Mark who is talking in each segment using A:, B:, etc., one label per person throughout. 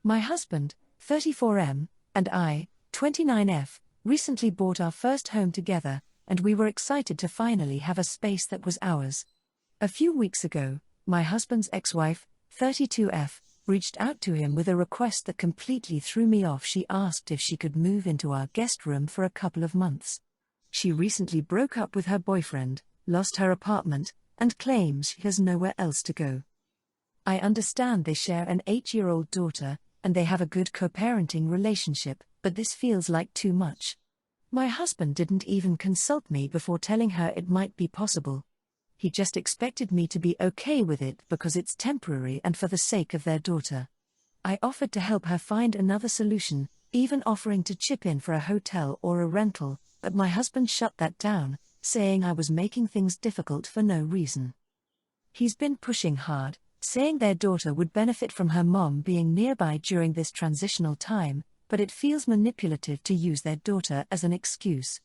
A: My husband, 34M, and I, 29F, recently bought our first home together, and we were excited to finally have a space that was ours. A few weeks ago, my husband's ex-wife, 32F, reached out to him with a request that completely threw me off. She asked if she could move into our guest room for a couple of months. She recently broke up with her boyfriend, lost her apartment, and claims she has nowhere else to go. I understand they share an 8-year-old daughter, and they have a good co-parenting relationship, but this feels like too much. My husband didn't even consult me before telling her it might be possible. He just expected me to be okay with it because it's temporary and for the sake of their daughter. I offered to help her find another solution, even offering to chip in for a hotel or a rental, but my husband shut that down, saying I was making things difficult for no reason. He's been pushing hard, saying their daughter would benefit from her mom being nearby during this transitional time, but it feels manipulative to use their daughter as an excuse.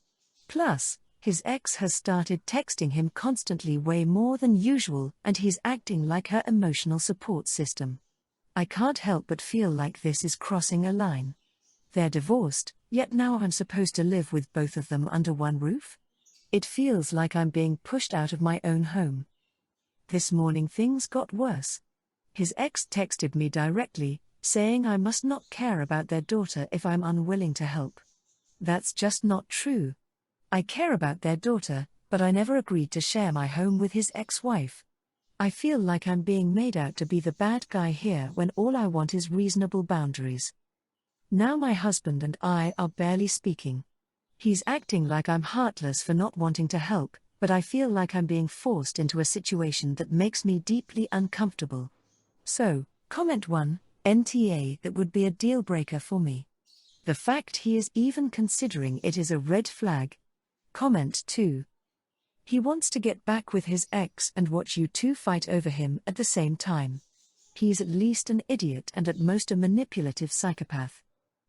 A: Plus, his ex has started texting him constantly way more than usual, and he's acting like her emotional support system. I can't help but feel like this is crossing a line. They're divorced, yet now I'm supposed to live with both of them under one roof? It feels like I'm being pushed out of my own home. This morning things got worse. His ex texted me directly, saying I must not care about their daughter if I'm unwilling to help. That's just not true. I care about their daughter, but I never agreed to share my home with his ex-wife. I feel like I'm being made out to be the bad guy here when all I want is reasonable boundaries. Now my husband and I are barely speaking. He's acting like I'm heartless for not wanting to help, but I feel like I'm being forced into a situation that makes me deeply uncomfortable. So, comment 1, NTA that would be a deal breaker for me. The fact he is even considering it is a red flag. Comment 2. He wants to get back with his ex and watch you two fight over him at the same time. He's at least an idiot and at most a manipulative psychopath.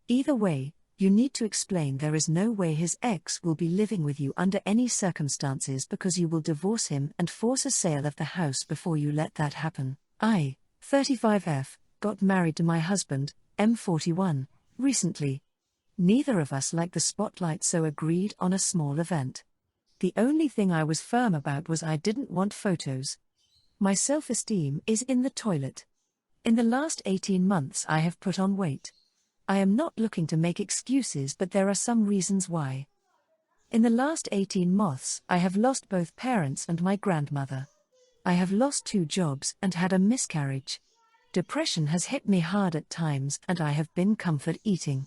A: Either way, you need to explain there is no way his ex will be living with you under any circumstances because you will divorce him and force a sale of the house before you let that happen. I, 35F, got married to my husband, M41, recently. Neither of us liked the spotlight, so agreed on a small event. The only thing I was firm about was I didn't want photos. My self-esteem is in the toilet. In the last 18 months I have put on weight. I am not looking to make excuses, but there are some reasons why. In the last 18 months I have lost both parents and my grandmother. I have lost 2 jobs and had a miscarriage. Depression has hit me hard at times and I have been comfort eating.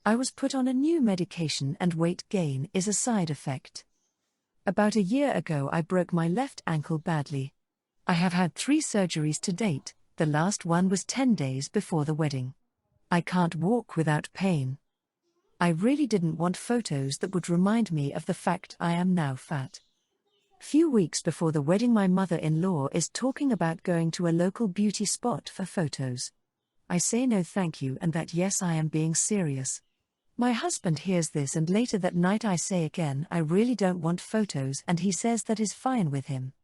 A: I was put on a new medication and weight gain is a side effect. About a year ago I broke my left ankle badly. I have had 3 surgeries to date, the last one was 10 days before the wedding. I can't walk without pain. I really didn't want photos that would remind me of the fact I am now fat. Few weeks before the wedding my mother-in-law is talking about going to a local beauty spot for photos. I say no thank you and that yes I am being serious. My husband hears this and later that night I say again I really don't want photos and he says that is fine with him.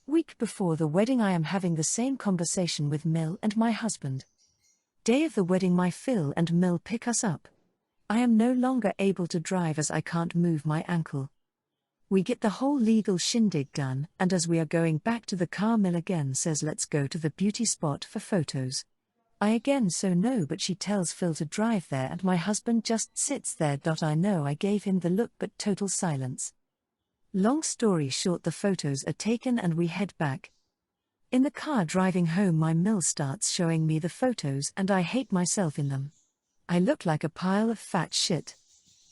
A: Week before the wedding I am having the same conversation with Mill and my husband. Day of the wedding my Phil and Mill pick us up. I am no longer able to drive as I can't move my ankle. We get the whole legal shindig done and as we are going back to the car Mill again says let's go to the beauty spot for photos. I again so no but she tells Phil to drive there and my husband just sits there. I know I gave him the look but total silence. Long story short the photos are taken and we head back. In the car driving home my Mill starts showing me the photos and I hate myself in them. I look like a pile of fat shit.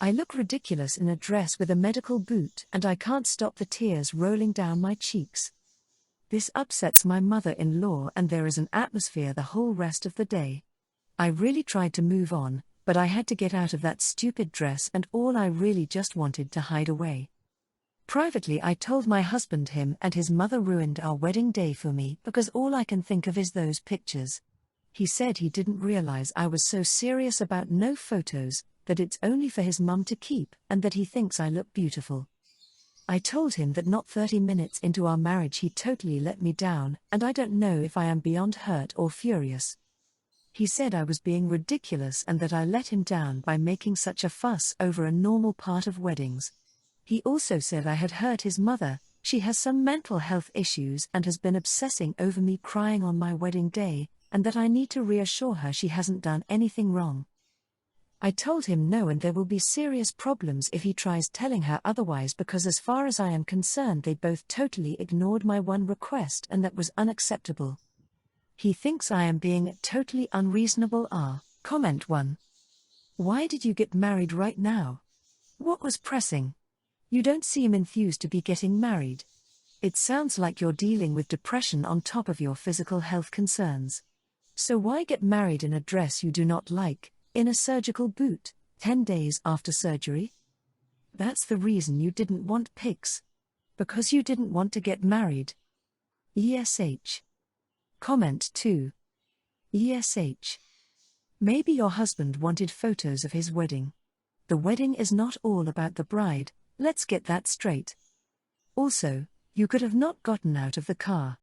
A: I look ridiculous in a dress with a medical boot and I can't stop the tears rolling down my cheeks. This upsets my mother-in-law and there is an atmosphere the whole rest of the day. I really tried to move on, but I had to get out of that stupid dress and all I really just wanted to hide away. Privately I told my husband him and his mother ruined our wedding day for me because all I can think of is those pictures. He said he didn't realize I was so serious about no photos, that it's only for his mum to keep and that he thinks I look beautiful. I told him that not 30 minutes into our marriage he totally let me down and I don't know if I am beyond hurt or furious. He said I was being ridiculous and that I let him down by making such a fuss over a normal part of weddings. He also said I had hurt his mother. She has some mental health issues and has been obsessing over me crying on my wedding day, and that I need to reassure her she hasn't done anything wrong. I told him no, and there will be serious problems if he tries telling her otherwise, because as far as I am concerned they both totally ignored my one request and that was unacceptable. He thinks I am being totally unreasonable. Comment 1. Why did you get married right now? What was pressing? You don't seem enthused to be getting married. It sounds like you're dealing with depression on top of your physical health concerns. So why get married in a dress you do not like, in a surgical boot, 10 days after surgery? That's the reason you didn't want pics. Because you didn't want to get married. ESH. Comment 2. ESH. Maybe your husband wanted photos of his wedding. The wedding is not all about the bride, let's get that straight. Also, you could have not gotten out of the car.